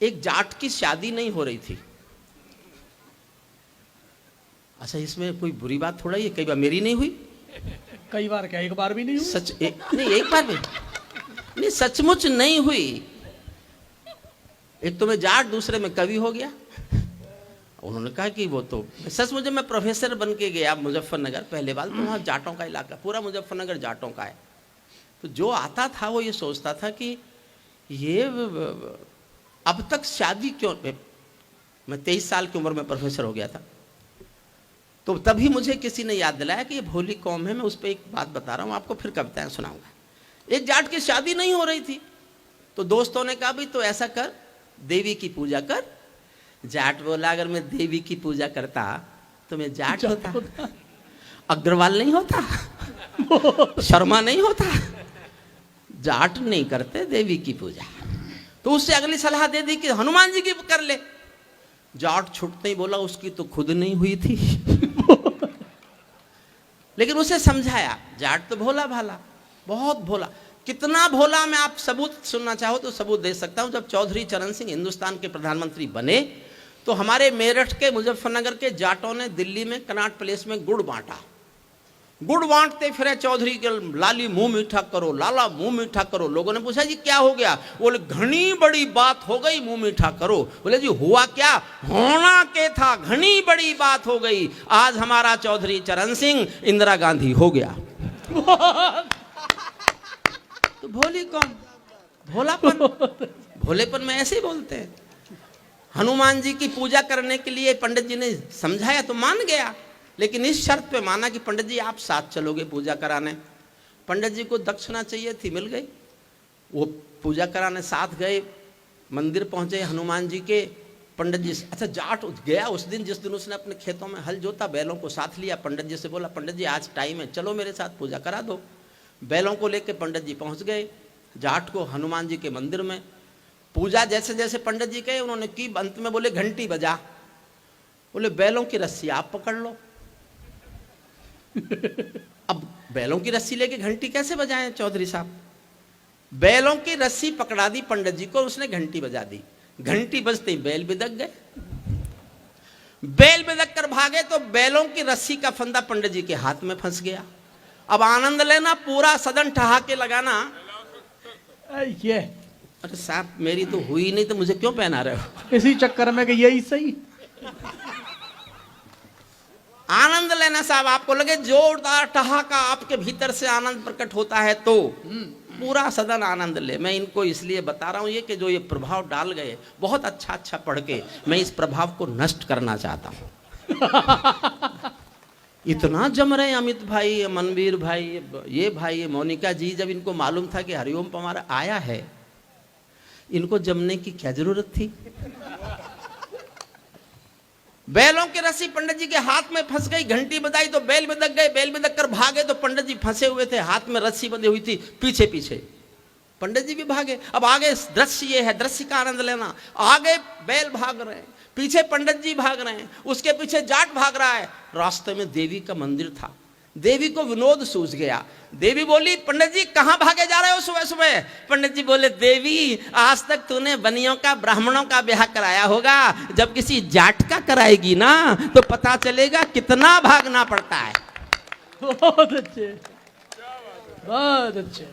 एक जाट की शादी नहीं हो रही थी। अच्छा, इसमें कोई बुरी बात थोड़ा ही है, कई बार मेरी नहीं हुई। कई बार क्या, एक बार भी नहीं हुई? सच नहीं, एक बार भी नहीं, सचमुच नहीं हुई। एक तो मैं जाट, दूसरे में कवि हो गया। उन्होंने कहा कि वो तो सच, मुझे मैं प्रोफेसर बन के गया मुजफ्फरनगर, पहले बार तो वहाँ जाटों का इलाका, पूरा मुजफ्फरनगर जाटों का है। तो जो आता था वो ये सोचता था कि ये अब तक शादी क्यों। मैं 23 साल की उम्र में प्रोफेसर हो गया था, तो तभी मुझे किसी ने याद दिलाया कि ये भोली कौम है। मैं उस पर एक बात बता रहा हूँ आपको, फिर कविताएं सुनाऊंगा। एक जाट की शादी नहीं हो रही थी, तो दोस्तों ने कहा भाई तो ऐसा कर, देवी की पूजा कर। जाट बोला अगर मैं देवी की पूजा करता तो मैं जाट होता, अग्रवाल नहीं होता, शर्मा नहीं होता। जाट नहीं करते देवी की पूजा। तो उससे अगली सलाह दे दी कि हनुमान जी की कर ले। जाट छुटते ही बोला उसकी तो खुद नहीं हुई थी। लेकिन उसे समझाया, जाट तो भोला भाला, बहुत भोला। कितना भोला, मैं आप सबूत सुनना चाहो तो सबूत दे सकता हूं। जब चौधरी चरण सिंह हिंदुस्तान के प्रधानमंत्री बने तो हमारे मेरठ के, मुजफ्फरनगर के जाटों ने दिल्ली में कनॉट प्लेस में गुड़ बांटा। गुड़ बांटते फिरे चौधरी के, लाली मुंह मीठा करो, लाला मुंह मीठा करो। लोगों ने पूछा जी क्या हो गया? बोले घनी बड़ी बात हो गई, मुंह मीठा करो। बोले जी हुआ क्या? होना के था, घनी बड़ी बात हो गई, आज हमारा चौधरी चरण सिंह इंदिरा गांधी हो गया। तो भोली कौन, भोलापन, भोलेपन में ऐसे ही बोलते हैं। हनुमान जी की पूजा करने के लिए पंडित जी ने समझाया तो मान गया, लेकिन इस शर्त पे माना कि पंडित जी आप साथ चलोगे पूजा कराने। पंडित जी को दक्षिणा चाहिए थी, मिल गई। वो पूजा कराने साथ गए, मंदिर पहुंचे हनुमान जी के। पंडित जी, अच्छा जाट गया उस दिन, जिस दिन उसने अपने खेतों में हल जोता, बैलों को साथ लिया। पंडित जी से बोला पंडित जी आज टाइम है, चलो मेरे साथ पूजा करा दो। बैलों को लेकर पंडित जी पहुंच गए जाट को हनुमान जी के मंदिर में। पूजा जैसे जैसे पंडित जी कहे उन्होंने की, अंत में बोले घंटी बजा। बोले बैलों की रस्सी आप पकड़ लो। अब बैलों की रस्सी लेके घंटी कैसे बजाएं चौधरी साहब? बैलों की रस्सी पकड़ा दी पंडित जी को, उसने घंटी बजा दी। घंटी बजते ही बैल बिदक गए। बैल बिदक कर भागे तो बैलों की रस्सी का फंदा पंडित जी के हाथ में फंस गया। अब आनंद लेना, पूरा सदन ठहाके लगाना। ये अरे साहब मेरी तो हुई नहीं तो मुझे क्यों पहना रहे हो? इसी चक्कर में कि यही सही। आनंद लेना साहब, आपको लगे जोरदार ठहाका आपके भीतर से आनंद प्रकट होता है तो पूरा सदन आनंद ले। मैं इनको इसलिए बता रहा हूं ये कि जो ये प्रभाव डाल गए बहुत अच्छा अच्छा पढ़ के, मैं इस प्रभाव को नष्ट करना चाहता हूं। इतना जम रहे अमित भाई, मनवीर भाई, ये भाई, मोनिका जी, जब इनको मालूम था कि हरिओम पमार आया है, इनको जमने की क्या जरूरत थी? बैलों की रस्सी पंडित जी के हाथ में फंस गई, घंटी बजाई तो बैल बिदक गए। बैल बिदक कर भागे तो पंडित जी फंसे हुए थे, हाथ में रस्सी बंधी हुई थी, पीछे पीछे पंडित जी भी भागे। अब आगे दृश्य ये है, दृश्य का आनंद लेना। आगे बैल भाग रहे हैं, पीछे पंडित जी भाग रहे हैं, उसके पीछे जाट भाग रहा है। रास्ते में देवी का मंदिर था। देवी को विनोद सूझ गया। देवी बोली पंडित जी कहां भागे जा रहे हो सुबह सुबह? पंडित जी बोले देवी आज तक तूने बनियों का, ब्राह्मणों का ब्याह कराया होगा, जब किसी जाट का कराएगी ना तो पता चलेगा कितना भागना पड़ता है। बहुत अच्छे, बहुत अच्छे।